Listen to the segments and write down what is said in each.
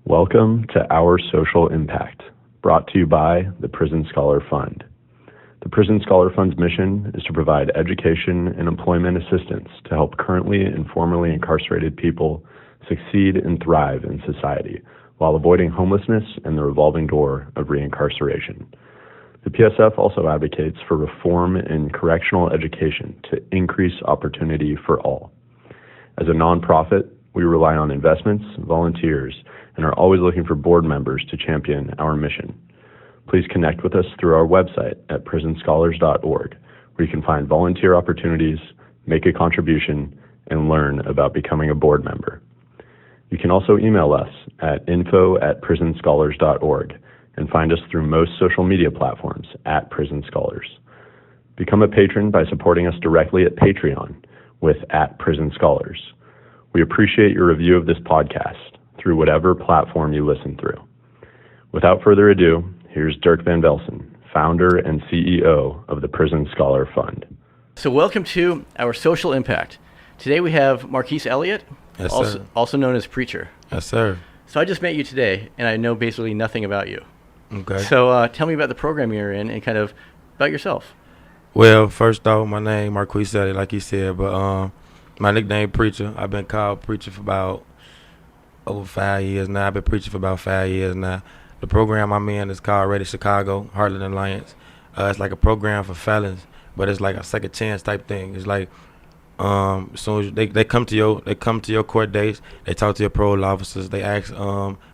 Welcome to Our Social Impact, brought to you by the Prison Scholar Fund. The Prison Scholar Fund's mission is to provide education and employment assistance to help currently and formerly incarcerated people succeed and thrive in society while avoiding homelessness and the revolving door of reincarceration. The PSF also advocates for reform in correctional education to increase opportunity for all. As a nonprofit, we rely on investments, volunteers, and are always looking for board members to champion our mission. Please connect with us through our website at prisonscholars.org, where you can find volunteer opportunities, make a contribution, and learn about becoming a board member. You can also email us at info@prisonscholars.org and find us through most social media platforms at Prison Scholars. Become a patron by supporting us directly at Patreon with @Prison Scholars. We appreciate your review of this podcast through whatever platform you listen through. Without further ado, here's Dirk van Velzen, founder and CEO of the Prison Scholar Fund. So welcome to Our Social Impact. Today we have Marquis Elliott, Yes, also known as Preacher. Yes, sir. So I just met you today, and I know basically nothing about you. Okay. So tell me about the program you're in and kind of about yourself. Well, first off, my name Marquis Elliott, like he said, but my nickname Preacher. I've been called Preacher for about over 5 years now. I've been preaching for about 5 years now. The program I'm in is called Ready Chicago, Heartland Alliance. It's like a program for felons, but it's like a second chance type thing. It's like as soon as they come to your court dates, they talk to your parole officers, they ask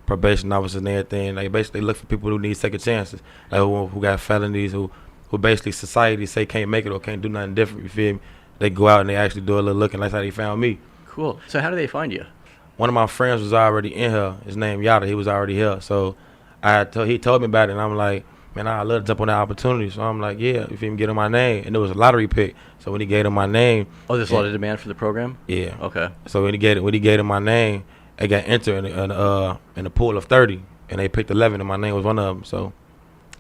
probation officers and everything. They basically look for people who need second chances, like who got felonies, who basically society say can't make it or can't do nothing different. You feel me? They go out and they actually do a little looking. That's how they found me. Cool. So how do they find you? One of my friends was already in here. His name Yada. He was already here. So he told me about it, and I'm like, man, I'd love to jump on that opportunity. So I'm like, yeah, if you can get him my name. And it was a lottery pick. So when he gave him my name. Oh, there's a lot of demand for the program? Yeah. Okay. So when he gave him my name, I got entered in a pool of 30, and they picked 11, and my name was one of them. So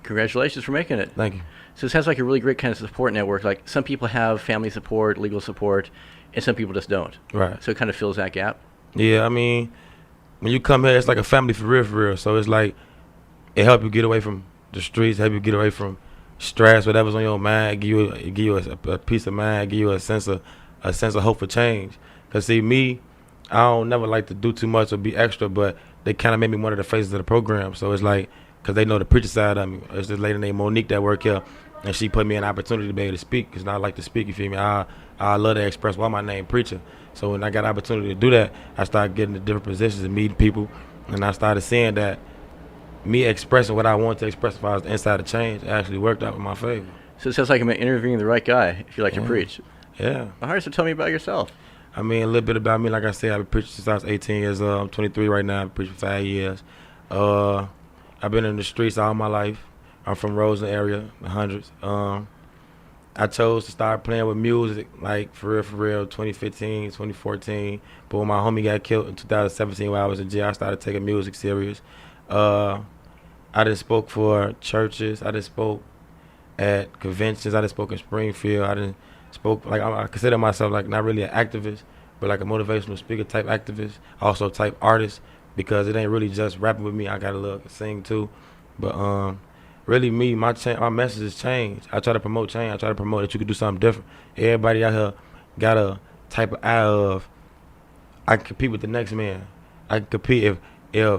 congratulations for making it. Thank you. So it sounds like a really great kind of support network. Like some people have family support, legal support, and some people just don't. Right. So it kind of fills that gap. Yeah, I mean, when you come here, it's like a family for real. So it's like it help you get away from the streets, help you get away from stress, whatever's on your mind, give you a peace of mind, give you a sense of hope for change. Cause see, me, I don't never like to do too much or be extra, but they kind of made me one of the faces of the program. So it's like, cause they know the preacher side of me. It's this lady named Monique that work here, and she put me an opportunity to be able to speak. Cause I like to speak. You feel me? I love to express why my name Preacher. So when I got an opportunity to do that, I started getting to different positions and meeting people, and I started seeing that me expressing what I want to express as far as the inside of change actually worked out in my favor. So it sounds like I'm interviewing the right guy if you like to preach. Yeah. All right, so tell me about yourself. I mean, a little bit about me. Like I said, I've been preaching since I was 18 years old. I'm 23 right now. I've been preaching for 5 years. I've been in the streets all my life. I'm from Roseland area, the hundreds. I chose to start playing with music, like for real, 2015, 2014. But when my homie got killed in 2017 while I was in jail, I started taking music serious. I just spoke for churches. I just spoke at conventions. I just spoke in Springfield. I didn't spoke, like I consider myself like not really an activist, but like a motivational speaker type activist, also type artist, because it ain't really just rapping with me. I gotta look sing too. But really me, my message is change. I try to promote change. I try to promote that you can do something different. Everybody out here got a type of eye of, I can compete with the next man. I can compete if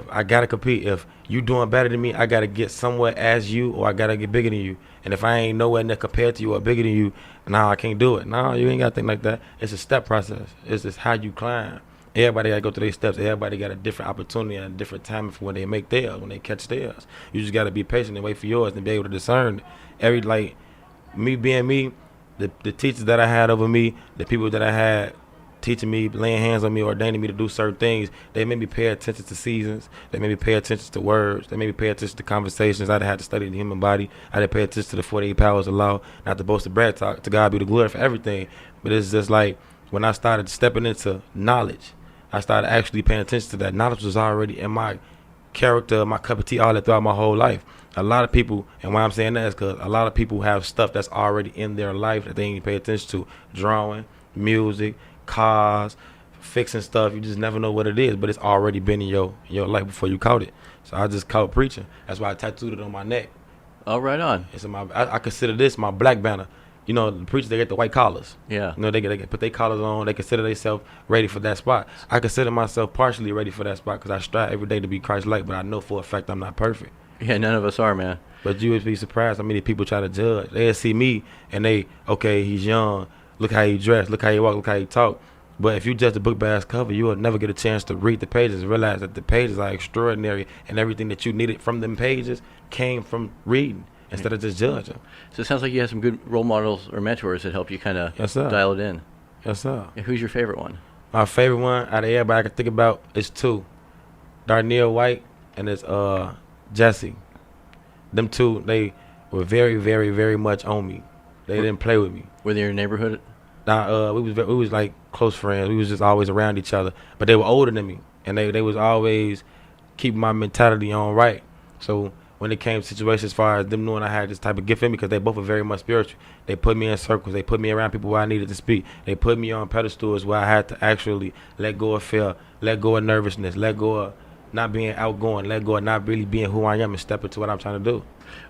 I gotta compete. If you doing better than me, I gotta get somewhere as you, or I gotta get bigger than you. And if I ain't nowhere near compared to you or bigger than you, I can't do it. You ain't gotta think like that. It's a step process. It's just how you climb. Everybody gotta go through their steps. Everybody got a different opportunity and a different timing for when they make theirs, when they catch theirs. You just gotta be patient and wait for yours and be able to discern. Me being me, the teachers that I had over me, the people that I had teaching me, laying hands on me, ordaining me to do certain things, they made me pay attention to seasons. They made me pay attention to words. They made me pay attention to conversations. I had to study the human body. I had to pay attention to the 48 powers of law, not to boast of bread talk. To God be the glory for everything. But it's just like when I started stepping into knowledge, I started actually paying attention to that. Knowledge was already in my character, my cup of tea, all that throughout my whole life. A lot of people, and why I'm saying that is because a lot of people have stuff that's already in their life that they need to pay attention to. Drawing, music, cars, fixing stuff. You just never know what it is, but it's already been in your life before you caught it. So I just caught preaching. That's why I tattooed it on my neck. Oh, right on. It's I consider this my black banner. You know, the preachers, they get the white collars. Yeah. You know, they put their collars on. They consider themselves ready for that spot. I consider myself partially ready for that spot because I strive every day to be Christ-like, but I know for a fact I'm not perfect. Yeah, none of us are, man. But you would be surprised how many people try to judge. They'll see me and okay, he's young. Look how he dressed. Look how he walk. Look how he talk. But if you judge the book by its cover, you will never get a chance to read the pages and realize that the pages are extraordinary and everything that you needed from them pages came from reading instead of just judging. So it sounds like you have some good role models or mentors that help you kind of dial it in. Yes, sir. Yeah, who's your favorite one? My favorite one out of everybody I can think about is two. Darnell White and it's Jesse. Them two, they were very, very, very much on me. They didn't play with me. Were they in your neighborhood? Nah, we was like close friends. We was just always around each other. But they were older than me, and they was always keeping my mentality on right. So when it came to situations as far as them knowing I had this type of gift in me, because they both were very much spiritual, they put me in circles. They put me around people where I needed to speak. They put me on pedestals where I had to actually let go of fear, let go of nervousness, let go of not being outgoing, let go of not really being who I am and step into what I'm trying to do.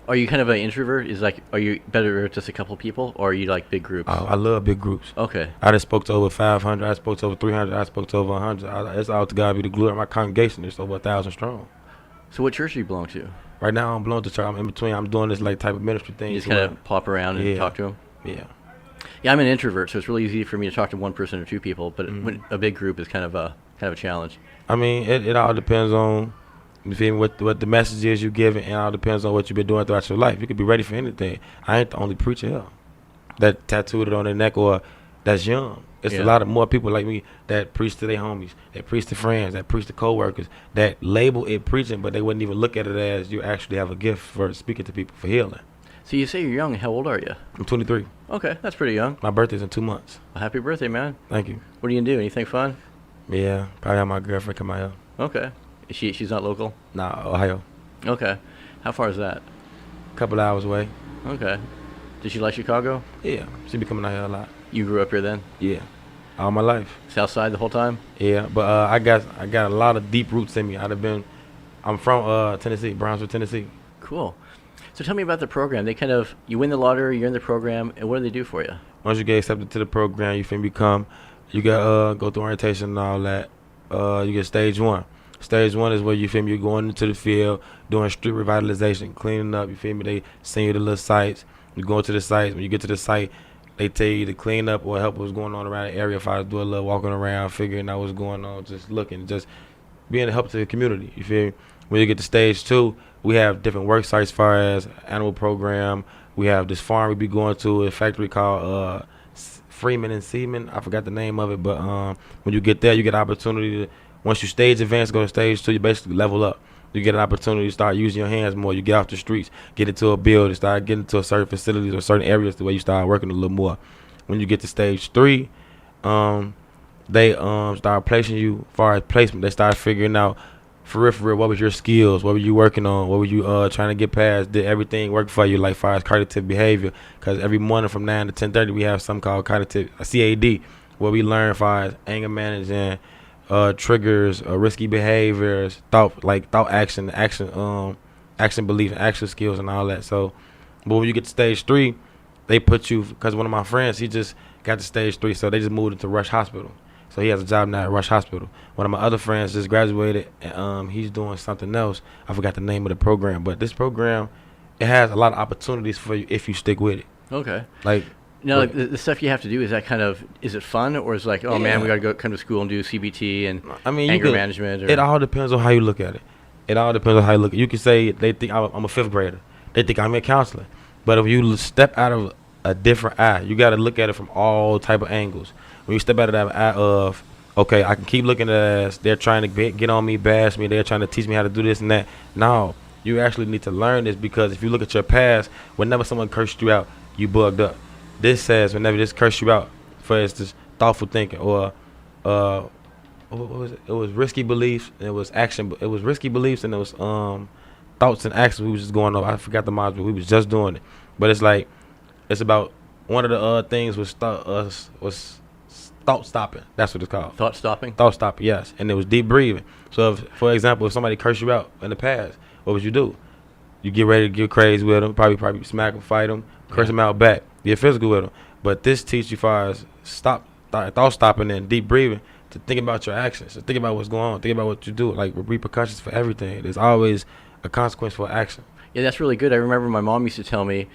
Are you kind of an introvert? Are you better with just a couple people, or are you like big groups? I love big groups. Okay. I just spoke to over 500. I spoke to over 300. I spoke to over 100. It's all to God be the glory. My congregation is over 1,000 strong. So what church do you belong to? Right now, I don't belong to church. I'm in between. I'm doing this like type of ministry thing. You just kind of pop around and talk to them? Yeah. Yeah, I'm an introvert, so it's really easy for me to talk to one person or two people, but a big group is kind of a challenge. I mean, it all depends on, you feel me, what the message is you're giving, and it all depends on what you've been doing throughout your life. You could be ready for anything. I ain't the only preacher here that tattooed it on their neck or that's young. It's a lot of more people like me that preach to their homies, that preach to friends, that preach to coworkers, that label it preaching, but they wouldn't even look at it as you actually have a gift for speaking to people for healing. So you say you're young. How old are you? I'm 23. Okay, that's pretty young. My birthday's in 2 months. Well, happy birthday, man. Thank you. What are you going to do? Anything fun? Yeah, probably have my girlfriend come out here. Okay. She's not local? Nah, Ohio. Okay. How far is that? Couple hours away. Okay. Did she like Chicago? Yeah, she be coming out here a lot. You grew up here then? Yeah, all my life. South Side the whole time? Yeah, but I got a lot of deep roots in me. I'm from Tennessee, Brownsville, Tennessee. Cool. So tell me about the program. You win the lottery, you're in the program, and what do they do for you? Once you get accepted to the program, you you got go through orientation and all that. You get stage one. Stage one is where you're going into the field, doing street revitalization, cleaning up. You feel me? They send you to little sites. You go to the sites. When you get to the site, they tell you to clean up or help what's going on around the area. If I was doing a little walking around, figuring out what's going on, just looking, just being a help to the community. You feel me? When you get to stage two, we have different work sites as far as animal program. We have this farm we be going to, a factory called Freeman and Seaman. I forgot the name of it, but when you get there, you get opportunity to, once you stage advance, go to stage two, you basically level up. You get an opportunity to start using your hands more. You get off the streets, get into a building, start getting into certain facilities or certain areas the way you start working a little more. When you get to stage three, they start placing you as far as placement. They start figuring out for real, what was your skills? What were you working on? What were you trying to get past? Did everything work for you, like as far as cognitive behavior? Because every morning from 9 to 10:30, we have something called cognitive CAD, where we learn as far as anger management, triggers, risky behaviors, thought action belief, and action skills, and all that. So, but when you get to stage three, they put you, because one of my friends, he just got to stage three, so they just moved into Rush Hospital. So he has a job now at Rush Hospital. One of my other friends just graduated, and he's doing something else. I forgot the name of the program, but this program, it has a lot of opportunities for you if you stick with it. Okay. Like, now, the stuff you have to do, is it fun, or is it like, oh man, we got to come to school and do CBT and anger management? Or? It all depends on how you look at it. It all depends on how you look at it. You can say they think I'm a fifth grader. They think I'm a counselor. But if you step out of a different eye, you got to look at it from all type of angles. When you step out of that eye of, okay, I can keep looking at it as they're trying to get on me, bash me, they're trying to teach me how to do this and that. No, you actually need to learn this, because if you look at your past, whenever someone cursed you out, you bugged up. This says whenever this cursed you out, for instance, thoughtful thinking, or what was it? It was risky beliefs, and it was action. It was risky beliefs, and it was thoughts and actions. We was just going over. I forgot the module. We was just doing it, but it's like, it's about one of the things was thought stopping. That's what it's called. Thought stopping? Thought stopping, yes. And it was deep breathing. So, if, for example, if somebody cursed you out in the past, what would you do? You get ready to get crazy with them, probably smack them, fight them, curse them out back, get physical with them. But this teaches you far as thought stopping and deep breathing to think about your actions, to think about what's going on, think about what you do, like repercussions for everything. There's always a consequence for action. Yeah, that's really good. I remember my mom used to tell me,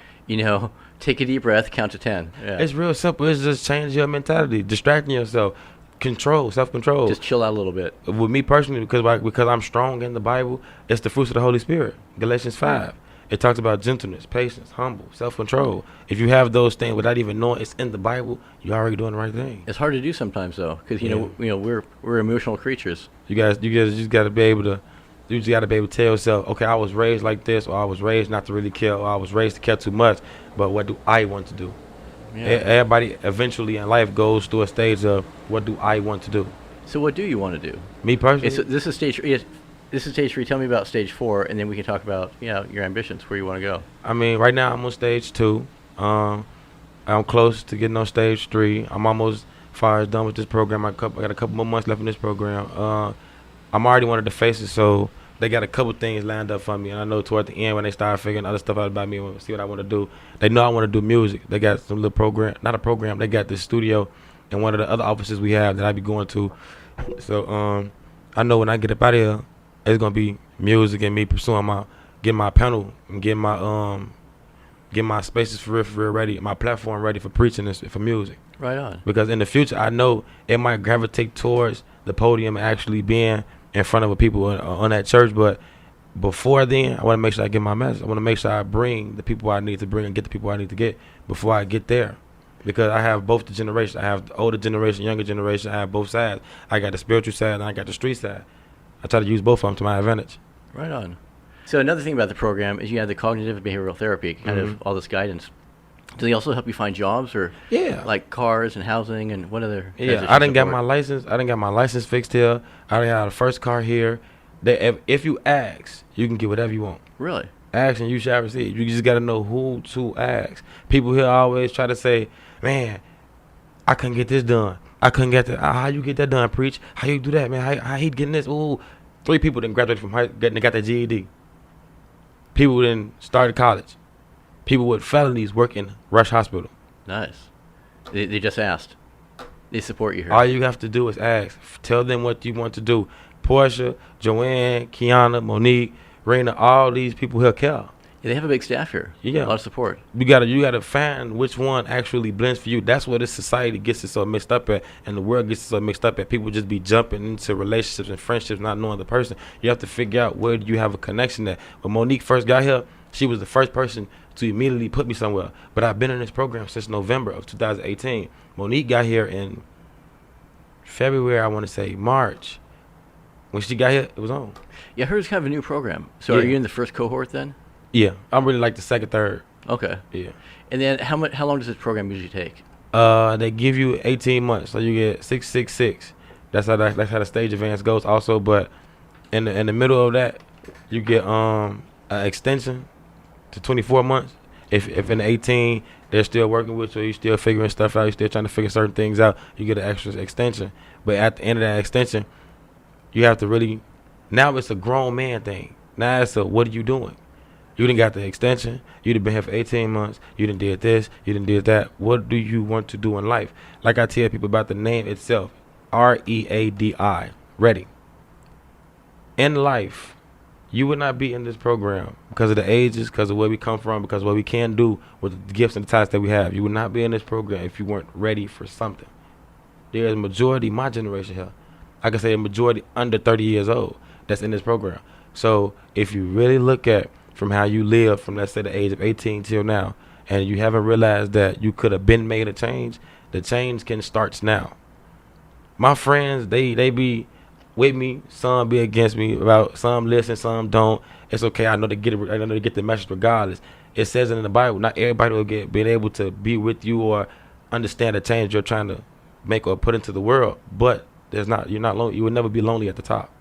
take a deep breath, count to 10. Yeah. It's real simple. It's just change your mentality, distracting yourself, self-control. Just chill out a little bit. With me personally, because I'm strong in the Bible, it's the fruits of the Holy Spirit. Galatians 5. It talks about gentleness, patience, humble, self-control. If you have those things without even knowing it's in the Bible, you're already doing the right thing. It's hard to do sometimes though, because we're emotional creatures. You guys just got to be able to. You just got to be able to tell yourself, okay, I was raised like this, or I was raised not to really kill, or I was raised to kill too much, but what do I want to do? Yeah. Everybody eventually in life goes through a stage of what do I want to do? So what do you want to do? Me personally? This is stage 3. Tell me about stage 4, and then we can talk about your ambitions, where you want to go. I mean, right now I'm on stage 2. I'm close to getting on stage 3. I'm almost far as done with this program. I got a couple more months left in this program. I'm already one of the faces, so they got a couple things lined up for me. And I know toward the end when they start figuring other stuff out about me and see what I want to do, they know I want to do music. They got some little program, not a program, they got this studio in one of the other offices we have that I be going to. So I know when I get up out of here, it's going to be music and me pursuing getting my panel and getting my spaces for real ready, my platform ready for preaching and for music. Right on. Because in the future, I know it might gravitate towards the podium and actually being in front of people on that church, but before then, I want to make sure I get my message. I want to make sure I bring the people I need to bring and get the people I need to get before I get there. Because I have both the generations. I have the older generation, younger generation. I have both sides. I got the spiritual side and I got the street side. I try to use both of them to my advantage. Right on. So another thing about the program is you have the cognitive and behavioral therapy, kind of all this guidance. Do they also help you find jobs or like cars and housing and what other? Yeah, I didn't get my license. I didn't get my license fixed here. I didn't have the first car here. If you ask, you can get whatever you want. Really? Ask and you shall receive. You just got to know who to ask. People here always try to say, man, I couldn't get this done. I couldn't get that. How you get that done, preach? How you do that, man? How he getting this? Ooh, 3 people didn't graduate from got their GED. People didn't start college. People with felonies work in Rush Hospital. Nice. They just asked. They support you here. All you have to do is ask. Tell them what you want to do. Portia, Joanne, Kiana, Monique, Raina, all these people here care. Yeah, they have a big staff here. Yeah. A lot of support. You gotta find which one actually blends for you. That's where this society gets it so mixed up at, and the world gets it so mixed up at. People just be jumping into relationships and friendships not knowing the person. You have to figure out where do you have a connection at. When Monique first got here, she was the first person to immediately put me somewhere. But I've been in this program since November of 2018. Monique got here in February, I want to say March. When she got here, it was on. Yeah, hers kind of a new program. So are you in the first cohort then? Yeah, I'm really like the second, third. Okay. Yeah. And then how long does this program usually take? They give you 18 months, so you get 666. That's how the stage advance goes. Also, but in the middle of that, you get an extension to 24 months. If in the 18 they're still working with you, you're still figuring stuff out, you're still trying to figure certain things out, you get an extra extension. But at the end of that extension, you have to really, now it's a grown man thing. Now it's a, what are you doing? You done got the extension, you done been here for 18 months, you done did this, you done did that. What do you want to do in life? Like I tell people about the name itself, READI, ready. In life, you would not be in this program because of the ages, because of where we come from, because of what we can do with the gifts and the talents that we have. You would not be in this program if you weren't ready for something. There's a majority, my generation here, I can say a majority under 30 years old that's in this program. So if you really look at from how you live from, let's say, the age of 18 till now, and you haven't realized that you could have been made a change, the change can start now. My friends, they be with me, some be against me, about some listen, some don't. It's okay. I know they get it. I know they get the message regardless. It says it in the Bible. Not everybody will being able to be with you or understand the change you're trying to make or put into the world. But you're not lonely. You will never be lonely at the top.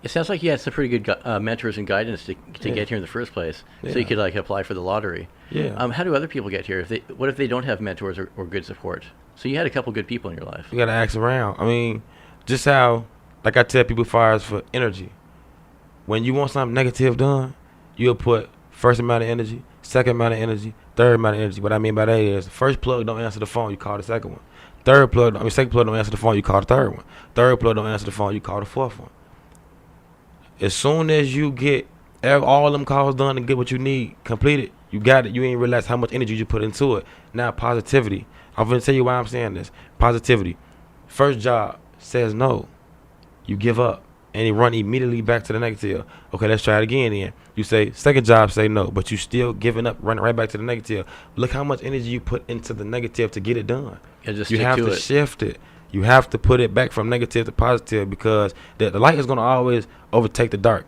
It sounds like you had some pretty good mentors and guidance to get here in the first place, so you could like apply for the lottery. Yeah. How do other people get here? What if they don't have mentors or good support? So you had a couple good people in your life. You got to ask around. I mean, just how, like I tell people, far as for energy, when you want something negative done, you'll put first amount of energy, second amount of energy, third amount of energy. What I mean by that is, the first plug don't answer the phone, you call the second one. Second plug don't answer the phone, you call the third one. Third plug don't answer the phone, you call the fourth one. As soon as you get all them calls done and get what you need completed, you got it. You ain't realize how much energy you put into it. Now, positivity. I'm going to tell you why I'm saying this. Positivity. First job says no. You give up. And you run immediately back to the negative. Okay, let's try it again then. You say, second job, say no. But you still giving up, running right back to the negative. Look how much energy you put into the negative to get it done. You have to shift it. You have to put it back from negative to positive, because the light is going to always overtake the dark.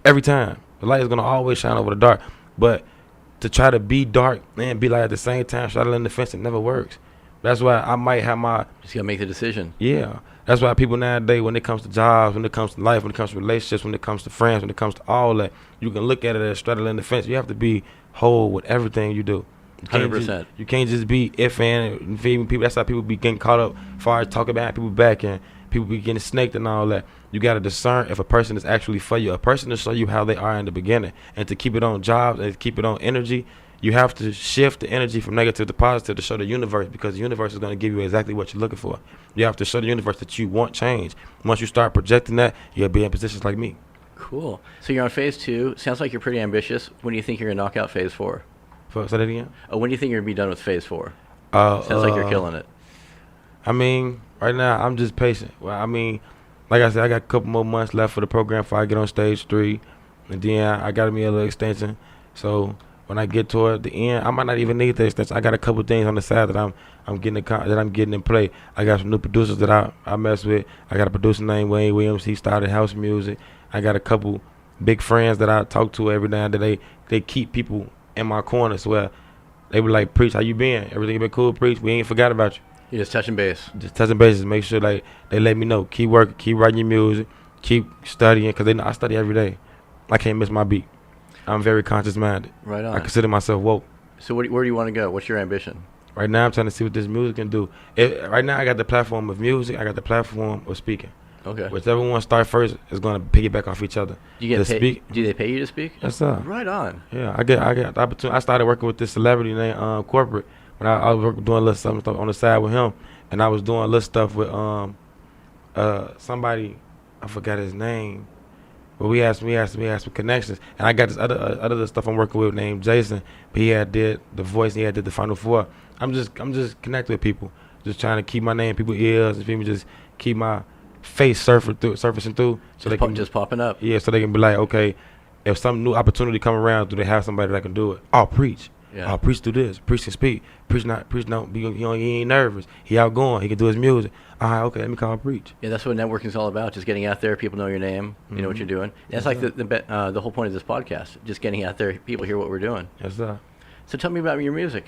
Every time. The light is going to always shine over the dark. But to try to be dark and be light at the same time, straddling the fence, it never works. That's why I might have my... Just got to make the decision. Yeah. That's why people nowadays, when it comes to jobs, when it comes to life, when it comes to relationships, when it comes to friends, when it comes to all that, you can look at it as straddling the fence. You have to be whole with everything you do. 100%. You can't just be and feeding people. That's how people be getting caught up as far as talking about people back, and people be getting snaked and all that. You got to discern if a person is actually for you. A person to show you how they are in the beginning, and to keep it on jobs and to keep it on energy, you have to shift the energy from negative to positive to show the universe, because the universe is going to give you exactly what you're looking for. You have to show the universe that you want change. Once you start projecting that, you'll be in positions like me. Cool. So you're on phase 2. Sounds like you're pretty ambitious. When do you think you're going to knock out phase 4? Say that again? When do you think you're going to be done with phase 4? Sounds like you're killing it. I mean, right now, I'm just patient. Well, I mean, like I said, I got a couple more months left for the program before I get on stage 3. And then I got me a little extension. So when I get toward the end, I might not even need the extension. I got a couple things on the side that I'm getting in play. I got some new producers that I mess with. I got a producer named Wayne Williams. He started house music. I got a couple big friends that I talk to every now and then. They keep people in my corner, so they were like, "Preach, how you been? Everything been cool, Preach? We ain't forgot about you." You're just touching base. Just touching bases. Make sure like they let me know. Keep working. Keep writing your music. Keep studying, because they know I study every day. I can't miss my beat. I'm very conscious minded. Right on. I consider myself woke. So where do you want to go? What's your ambition? Right now, I'm trying to see what this music can do. Right now, I got the platform of music. I got the platform of speaking. Okay. Whichever one start first is going to piggyback off each other. Do you get paid? Do they pay you to speak? Yes, sir. Right on. Yeah, I got the opportunity. I started working with this celebrity named Corporate when I was doing a little something on the side with him, and I was doing a little stuff with somebody, I forgot his name, but we had some connections, and I got this other stuff I'm working with named Jason. But he had did the voice, and he had did the Final Four. I'm just connecting with people, just trying to keep my name in people's ears, and people just keep my face surfacing through, so they can just popping up. Yeah, so they can be like, okay, if some new opportunity come around, do they have somebody that can do it? Oh, Preach. Yeah. Oh, Preach do this. Preach can speak. Preach don't be. He ain't nervous. He outgoing. He can do his music. Okay, let me call Preach. Yeah, that's what networking is all about. Just getting out there. People know your name. You know what you're doing. That's like the whole point of this podcast. Just getting out there. People hear what we're doing. Yes, sir. So tell me about your music.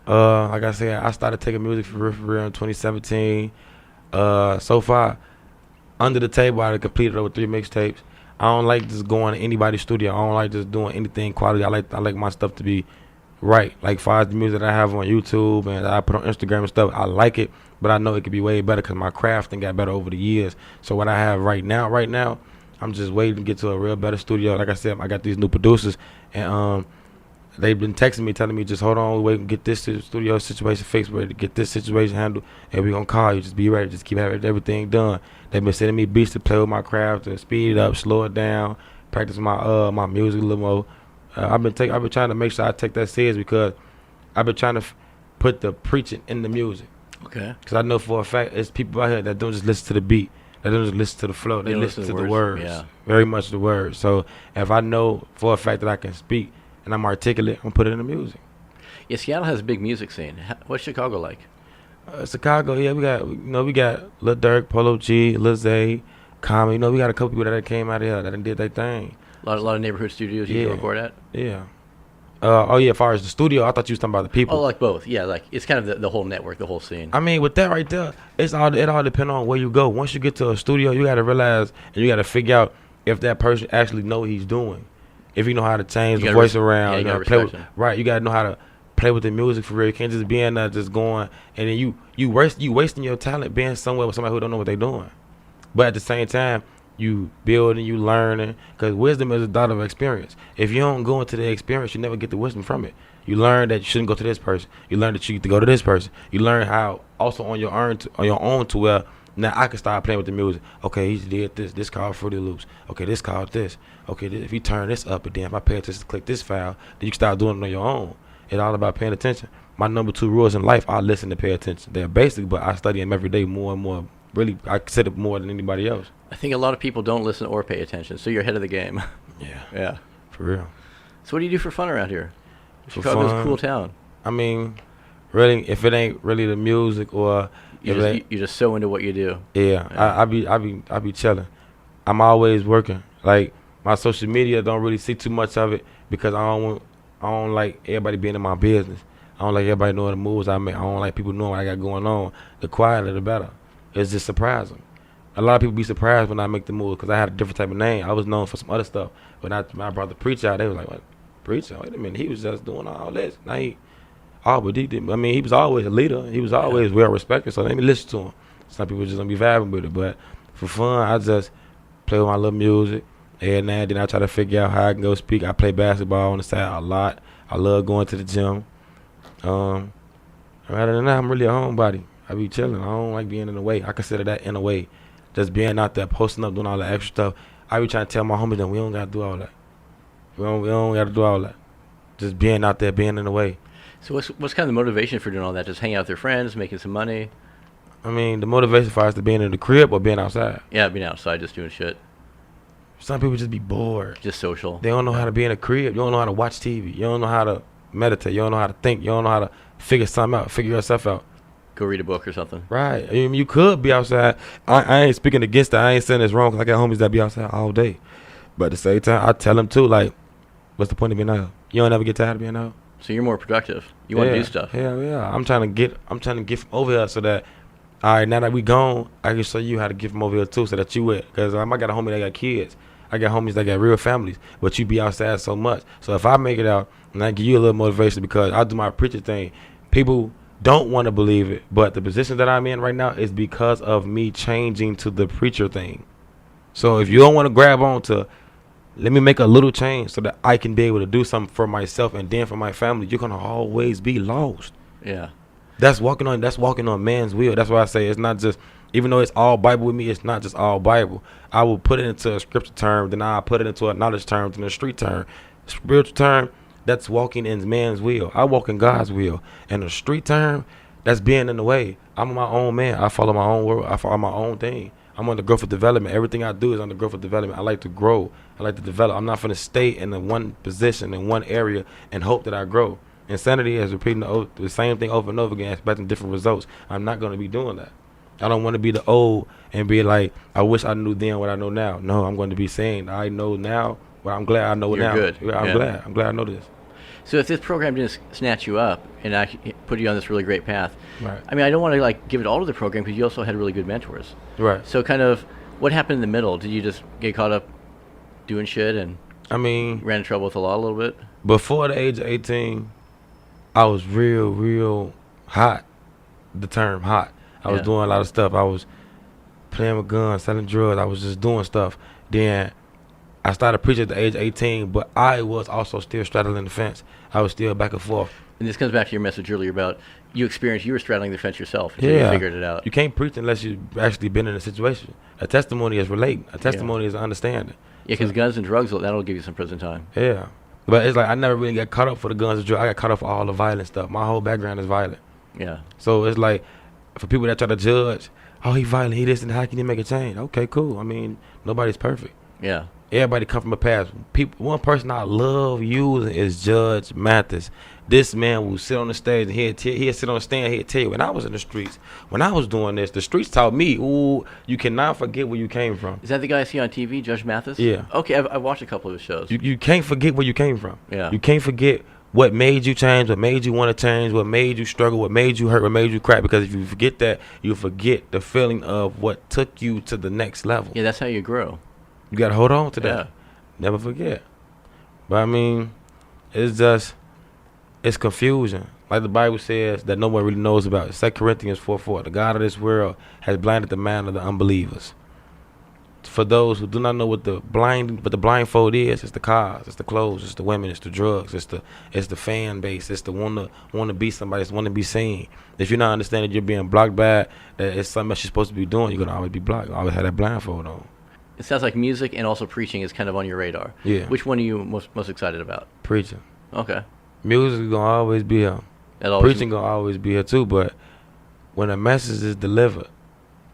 Like I said, I started taking music for real in 2017. So far, under the table, I completed over 3 mixtapes. I don't like just going to anybody's studio. I don't like just doing anything quality. I like my stuff to be right. Like far as the music that I have on YouTube and that I put on Instagram and stuff, I like it, but I know it could be way better because my craft got better over the years. So what I have right now, I'm just waiting to get to a real better studio. Like I said, I got these new producers, and they've been texting me, telling me, just hold on, wait and get this studio situation fixed, ready to get this situation handled, and we're going to call you. Just be ready. Just keep having everything done. They've been sending me beats to play with my craft, to speed it up, slow it down, practice my music a little more. I've been trying to make sure I take that serious, because I've been trying to put the preaching in the music. Okay. Because I know for a fact there's people out here that don't just listen to the beat. They don't just listen to the flow. They listen to the words. Yeah. Very much the words. So if I know for a fact that I can speak and I'm articulate, I'm going to put it in the music. Yeah, Seattle has a big music scene. What's Chicago like? Chicago, yeah, we got Lil Dirk, Polo G, Lil Zay, Common. We got a couple people that came out of here that did their thing. A lot of neighborhood studios you can record at? Yeah. As far as the studio, I thought you was talking about the people. Oh, like both. Yeah, like it's kind of the whole network, the whole scene. I mean, with that right there, it all depends on where you go. Once you get to a studio, you got to realize and you got to figure out if that person actually know what he's doing. If you know how to change the voice around, you got to play with, right? You got to know how to play with the music for real. You can't just be in there just going, and then you wasting your talent being somewhere with somebody who don't know what they're doing. But at the same time, you building, you learning, because wisdom is a dot of experience. If you don't go into the experience, you never get the wisdom from it. You learn that you shouldn't go to this person. You learn that you need to go to this person. You learn how also on your own to where now I can start playing with the music. Okay, he did this. This called Fruity Loops. Okay, this called this. Okay, if you turn this up and then if I pay attention to click this file, then you can start doing it on your own. It's all about paying attention. My number 2 rules in life, I listen to pay attention. They're basic, but I study them every day more and more. Really, I consider more than anybody else. I think a lot of people don't listen or pay attention, so you're ahead of the game. Yeah. Yeah. For real. So what do you do for fun around here? For Chicago's fun, a cool town. I mean, really, if it ain't really the music or You're just so into what you do. yeah. I be chilling. I'm always working. Like my social media don't really see too much of it because I don't like everybody being in my business. I don't like everybody knowing the moves I make. I don't like people knowing what I got going on. The quieter, the better. It's just surprising. A lot of people be surprised when I make the move because I had a different type of name. I was known for some other stuff. When I brought the preacher out, they was like, "What preacher? Wait a minute, he was just doing all this." Now but he did. I mean, he was always a leader. He was always well respected. So let me listen to him. Some people just don't be vibing with it, but for fun, I just play with my little music. And then I try to figure out how I can go speak. I play basketball on the side a lot. I love going to the gym. Rather than that, I'm really a homebody. I be chilling. I don't like being in the way. I consider that in a way. Just being out there, posting up, doing all that extra stuff. I be trying to tell my homies that we don't got to do all that. We don't got to do all that. Just being out there, being in the way. So what's kind of the motivation for doing all that? Just hanging out with your friends, making some money? I mean, the motivation for us to being in the crib or being outside. Yeah, being outside, just doing shit. Some people just be bored. Just social. They don't know how to be in a crib. You don't know how to watch TV. You don't know how to meditate. You don't know how to think. You don't know how to figure something out, figure yourself out. Go read a book or something. Right. I mean, you could be outside. I ain't speaking against that. I ain't saying it's wrong because I got homies that be outside all day. But at the same time, I tell them too, like, what's the point of being out? You don't ever get tired of being out. So you're more productive. You want to do stuff. Hell yeah. I'm trying to get from over here so that, all right, now that we gone, I can show you how to get from over here too so that you would. Because I got a homie that got kids. I got homies that got real families. But you be outside so much. So if I make it out and I give you a little motivation because I do my preacher thing, people don't want to believe it. But the position that I'm in right now is because of me changing to the preacher thing. So if you don't want to grab on to, let me make a little change so that I can be able to do something for myself and then for my family, you're going to always be lost. Yeah. That's walking on man's will. That's why I say it's not just, even though it's all Bible with me, it's not just all Bible. I will put it into a scripture term, then I'll put it into a knowledge term, then a street term. Spiritual term, that's walking in man's will. I walk in God's will. And the street term, that's being in the way. I'm my own man. I follow my own world. I follow my own thing. I'm on the growth of development. Everything I do is on the growth of development. I like to grow. I like to develop. I'm not going to stay in the one position, in one area, and hope that I grow. Insanity is repeating the same thing over and over again, expecting different results. I'm not going to be doing that. I don't want to be the old and be like, I wish I knew then what I know now. No, I'm going to be saying, I know now, but I'm glad I know You're now. Good. I'm glad I know this. So if this program didn't snatch you up and actually put you on this really great path, right. I mean, I don't want to like give it all to the program because you also had really good mentors. Right. So kind of what happened in the middle? Did you just get caught up doing shit and ran in trouble with the law a little bit? Before the age of 18, I was real hot. The term hot. I was doing a lot of stuff. I was playing with guns, selling drugs. I was just doing stuff. Then I started preaching at the age of 18, but I was also still straddling the fence. I was still back and forth. And this comes back to your message earlier about you were straddling the fence yourself until you figured it out. You can't preach unless you've actually been in a situation. A testimony is relating. A testimony is understanding. Yeah, because guns and drugs, that'll give you some prison time. Yeah. But it's like I never really got caught up for the guns and drugs. I got caught up for all the violent stuff. My whole background is violent. Yeah. So it's like, for people that try to judge, oh, he violent, he this, and how can he make a change? Okay, cool. I mean, nobody's perfect. Yeah. Everybody come from a past. One person I love using is Judge Mathis. This man will sit on the stage and he'll sit on the stand. He'll tell you, when I was in the streets, when I was doing this, the streets taught me, ooh, you cannot forget where you came from. Is that the guy I see on TV, Judge Mathis? Yeah. Okay, I've watched a couple of his shows. You can't forget where you came from. Yeah. You can't forget what made you change, what made you want to change, what made you struggle, what made you hurt, what made you cry. Because if you forget that, you forget the feeling of what took you to the next level. Yeah, that's how you grow. You got to hold on to that. Yeah. Never forget. But I mean, it's just, it's confusion. Like the Bible says that no one really knows about. 2 Corinthians 4:4. The God of this world has blinded the mind of the unbelievers. For those who do not know what the blindfold is, it's the cars, it's the clothes, it's the women, it's the drugs, it's the fan base, it's the wanna be somebody, it's wanna be seen. If you're not understanding you're being blocked by that it's something else you're supposed to be doing, you're gonna always be blocked. You always have that blindfold on. It sounds like music and also preaching is kind of on your radar. Yeah. Which one are you most excited about? Preaching. Okay. Music is gonna always be here. Preaching gonna always be here too, but when a message is delivered,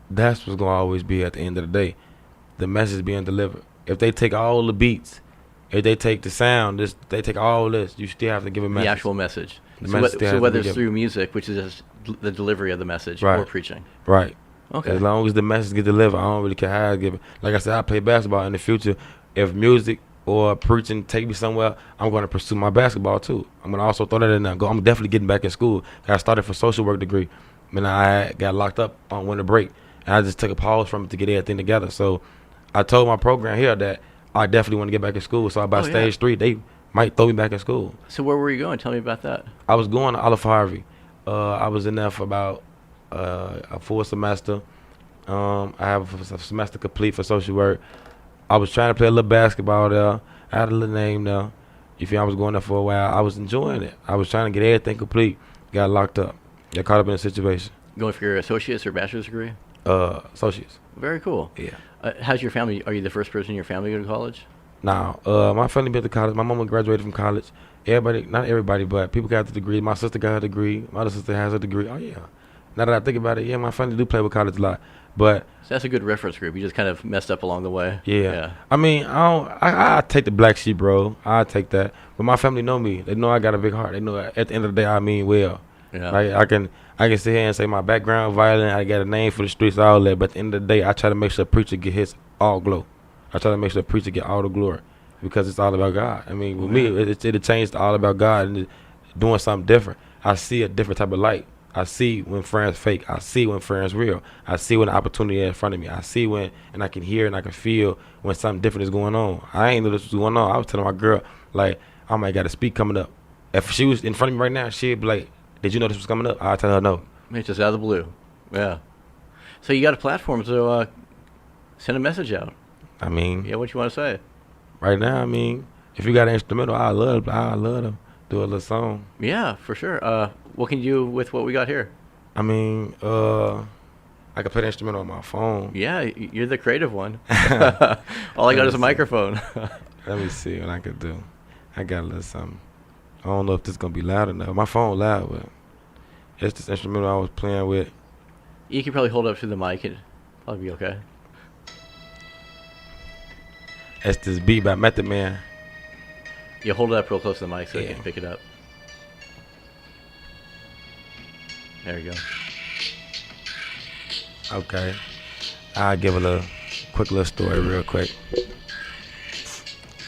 that's what's gonna always be at the end of the day. The message being delivered. If they take all the beats, if they take the sound, they take all this, you still have to give a message. The actual message. The So whether it's through music, which is just the delivery of the message, right, or preaching. Right. Okay. As long as the message get delivered, I don't really care how I give it. Like I said, I play basketball in the future. If music or preaching take me somewhere, I'm going to pursue my basketball too. I'm going to also throw that in there. I'm definitely getting back in school. I started for social work degree. I got locked up on winter break. And I just took a pause from it to get everything together. So I told my program here that I definitely want to get back in school. So by stage 3, they might throw me back in school. So where were you going? Tell me about that. I was going to Olive Harvey. I was in there for about a full semester. I have a semester complete for social work. I was trying to play a little basketball there. I had a little name there. You feel I was going there for a while. I was enjoying it. I was trying to get everything complete. Got locked up. Got caught up in a situation. Going for your associate's or bachelor's degree? Associates. Very cool. Yeah. How's your family? Are you the first person in your family to go to college? No. My family been to college. My mama graduated from college. Not everybody, but people got the degree. My sister got a degree. My other sister has a degree. Oh, yeah. Now that I think about it, yeah, my family do play with college a lot. But so that's a good reference group. You just kind of messed up along the way. Yeah. I mean, I take the black sheep, bro. I take that. But my family know me. They know I got a big heart. They know at the end of the day I mean well. Yeah. Like I can sit here and say my background violent. I got a name for the streets, all that. But at the end of the day, I try to make sure the preacher get his all glow. I try to make sure the preacher get all the glory because it's all about God. I mean, with me, it changed to all about God and doing something different. I see a different type of light. I see when friends fake. I see when friends real. I see when the opportunity is in front of me. I see when, and I can hear and I can feel when something different is going on. I ain't know this was going on. I was telling my girl, like, I might got a speak coming up. If she was in front of me right now, she'd be like, did you know this was coming up? I'll tell her no. It's just out of the blue. Yeah. So you got a platform, so send a message out. I mean. Yeah, what you want to say? Right now, I mean, if you got an instrumental, I love to do a little song. Yeah, for sure. What can you do with what we got here? I mean, I can play the instrumental on my phone. Yeah, you're the creative one. All I got is a microphone. Let me see what I can do. I got a little something. I don't know if this is going to be loud enough. My phone loud, but it's this instrumental I was playing with. You can probably hold it up to the mic. It'll probably be okay. It's this beat by Method Man. You hold it up real close to the mic so you can pick it up. There you go. Okay. I'll give a quick little story real quick.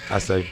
I say,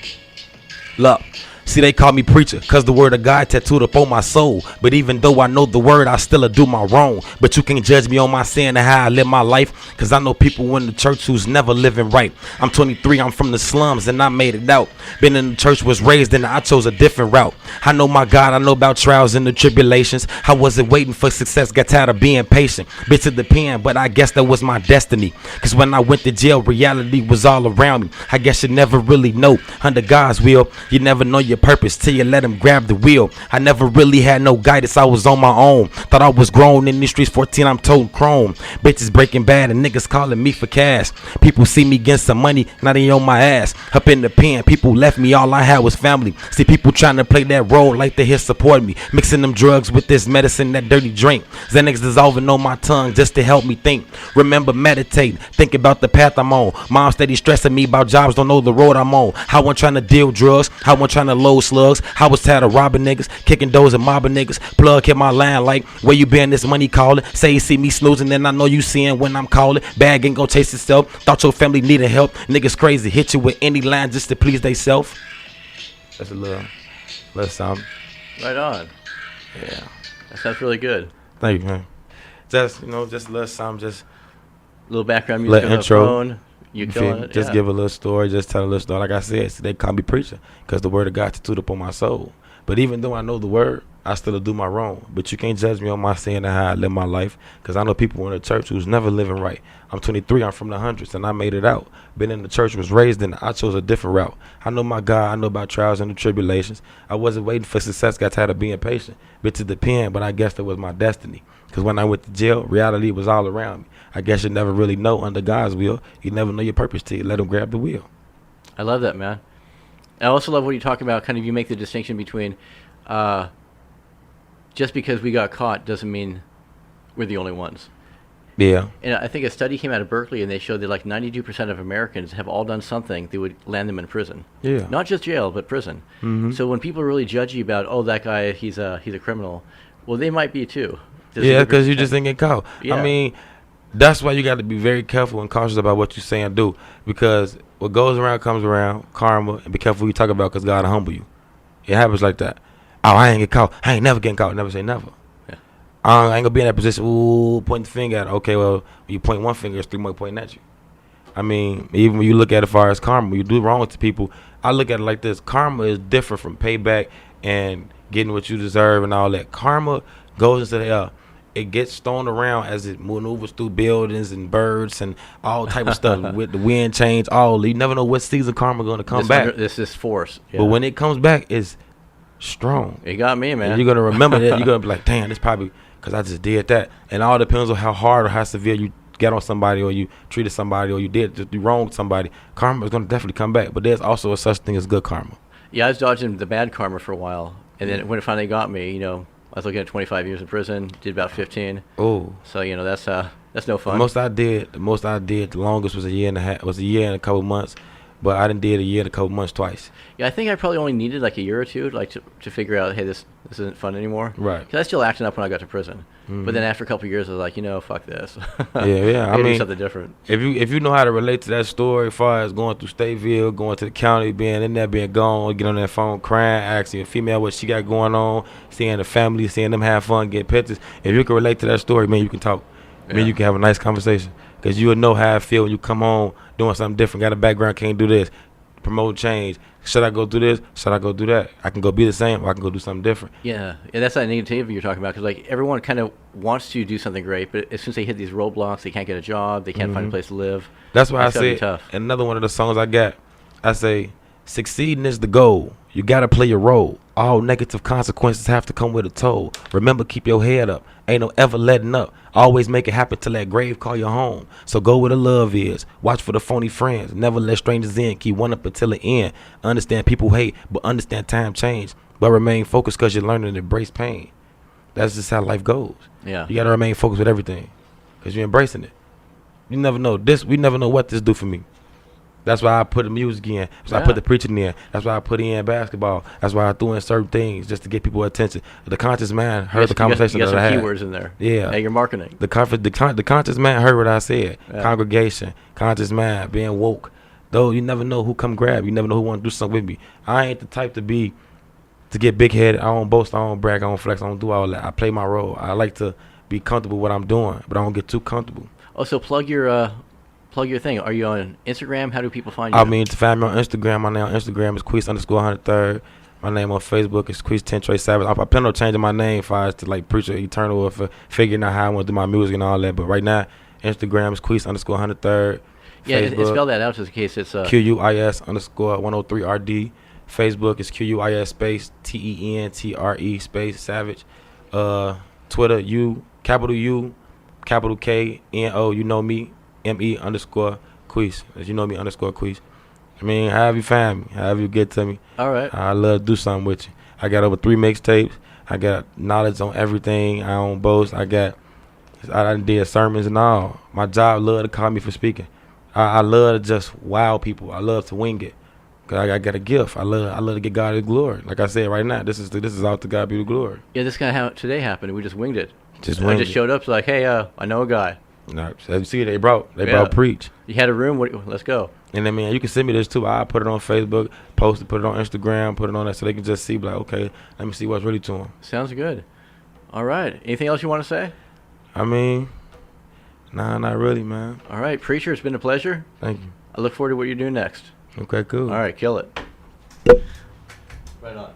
look. See, they call me preacher, cause the word of God tattooed up on my soul. But even though I know the word, I still do my wrong. But you can't judge me on my sin and how I live my life, cause I know people in the church who's never living right. I'm 23, I'm from the slums and I made it out. Been in the church, was raised and I chose a different route. I know my God, I know about trials and the tribulations. I wasn't waiting for success, got tired of being patient. Bit to the pen, but I guess that was my destiny. Cause when I went to jail, reality was all around me. I guess you never really know, under God's will, you never know your purpose till you let him grab the wheel. I never really had no guidance, I was on my own. Thought I was grown in these streets, 14 I'm told chrome. Bitches breaking bad and niggas calling me for cash. People see me getting some money, now they on my ass. Up in the pen, people left me, all I had was family. See people trying to play that role like they here support me. Mixing them drugs with this medicine, that dirty drink. Xanax dissolving on my tongue just to help me think. Remember, meditate, think about the path I'm on. Mom steady stressing me about jobs, don't know the road I'm on. How I'm trying to deal drugs, how I'm trying to load slugs. I was tired of robbing niggas, kicking doors and mobbing niggas. Plug hit my line like, where you been, this money calling. Say you see me snoozing, then I know you seeing when I'm calling. Bag ain't gon' chase itself, thought your family needed help. Niggas crazy, hit you with any line just to please they self. That's a little something. Right on. Yeah. That sounds really good. Thank you, man. Just, just a little something, just a little background music on intro. the phone. You killing it. Just give a little story, just tell a little story. Like I said, they call me preacher because the word of God tattooed up on my soul. But even though I know the word, I still do my wrong. But you can't judge me on my sin and how I live my life, because I know people in the church who's never living right. I'm 23. I'm from the hundreds, and I made it out. Been in the church, was raised in it. I chose a different route. I know my God. I know about trials and the tribulations. I wasn't waiting for success. Got tired of being patient. Bit to the pen, but I guess that was my destiny. Because when I went to jail, reality was all around me. I guess you never really know under God's will. You never know your purpose till you let him grab the wheel. I love that, man. I also love what you talk about. Kind of, you make the distinction between just because we got caught doesn't mean we're the only ones. Yeah. And I think a study came out of Berkeley, and they showed that like 92% of Americans have all done something that would land them in prison. Yeah. Not just jail, but prison. Mm-hmm. So when people really judge you about, oh, that guy, he's a criminal, well, they might be too. Yeah, because you just didn't get caught. Yeah. I mean, that's why you got to be very careful and cautious about what you say and do, because what goes around comes around, karma, and be careful who you talk about, because God will humble you. It happens like that. Oh, I ain't get caught. I ain't never getting caught. Never say never. Yeah. I ain't going to be in that position, ooh, pointing the finger at it. Okay, well, when you point one finger, it's 3 more pointing at you. I mean, even when you look at it as far as karma, when you do wrong to people, I look at it like this. Karma is different from payback and getting what you deserve and all that. Karma goes into the air. It gets thrown around as it maneuvers through buildings and birds and all type of stuff with the wind change. You never know what season karma going to come back. This is force. Yeah. But when it comes back, it's strong. It got me, man. And you're going to remember that. You're going to be like, damn, this probably because I just did that. And all depends on how hard or how severe you get on somebody, or you treated somebody, or you did just do wrong to somebody. Karma is going to definitely come back. But there's also a such thing as good karma. Yeah, I was dodging the bad karma for a while. And then when it finally got me, I was looking at 25 years in prison, did about 15. Oh. So, that's no fun. The most I did, the longest was a year and a half, was a year and a couple months. But I done did a year and a couple months twice. Yeah, I think I probably only needed like a year or two to figure out, hey, this isn't fun anymore. Right. Because I was still acting up when I got to prison. Mm-hmm. But then after a couple of years, I was like, fuck this. Yeah. I mean, do something different. If you know how to relate to that story as far as going through Stateville, going to the county, being in there, being gone, get on that phone crying, asking a female what she got going on, seeing the family, seeing them have fun, get pictures. If you can relate to that story, man, you can talk. Yeah. Man, you can have a nice conversation. Because you will know how I feel when you come home doing something different, got a background, can't do this. Promote change. Should I go do this? Should I go do that? I can go be the same, or I can go do something different. Yeah, that's that negativity you're talking about. Because like everyone kind of wants to do something great, but as soon as they hit these roadblocks, they can't get a job, they can't find a place to live. That's why I say. Another one of the songs I got, I say, succeeding is the goal. You gotta play your role. All negative consequences have to come with a toll. Remember, keep your head up. Ain't no ever letting up. Always make it happen till that grave call your home. So go where the love is. Watch for the phony friends. Never let strangers in. Keep one up until the end. Understand people hate, but understand time change. But remain focused because you're learning to embrace pain. That's just how life goes. Yeah. You gotta remain focused with everything because you're embracing it. You never know this. We never know what this do for me. That's why I put the music in. That's why I put the preaching in. That's why I put in basketball. That's why I threw in certain things just to get people attention. The conscious man heard the conversation that I had. You got some keywords in there. Yeah. Hey, you're marketing. The conscious man heard what I said. Yeah. Congregation, conscious man, being woke. Though you never know who come grab. You never know who want to do something with me. I ain't the type to get big headed. I don't boast. I don't brag. I don't flex. I don't do all that. I play my role. I like to be comfortable with what I'm doing, but I don't get too comfortable. Oh, so plug your thing. Are you on Instagram? How do people find you? I mean, to find me on Instagram, my name on Instagram is Queese_103. My name on Facebook is Queese 10 Trey Savage. I plan on changing my name if I was to like preach an eternal or for figuring out how I want to do my music and all that. But right now, Instagram is Queese_103. Yeah, spell that out just in case it's QUIS_103RD. Facebook is QUIS space TENTRE space Savage. Twitter capital U capital KNO. You know me. ME_Queese. As you know me, _Queese. I mean, however you find me, however you get to me. All right. I love to do something with you. I got over 3 mixtapes. I got knowledge on everything. I don't boast. I done did sermons and all. My job love to call me for speaking. I love to just wow people. I love to wing it. Cause I got a gift. I love to get God the glory. Like I said right now, this is all to God be the glory. Yeah, this kind of how today happened. We just winged it. I just winged showed up. So like, hey, I know a guy. No, as you see, they brought preach. You had a room. Let's go. And I mean, you can send me this too. I put it on Facebook, post it, put it on Instagram, put it on that, so they can just see, like, okay, let me see what's really to them. Sounds good. All right. Anything else you want to say? I mean, nah, not really, man. All right, preacher, it's been a pleasure. Thank you. I look forward to what you're doing next. Okay, cool. All right, kill it. Right on.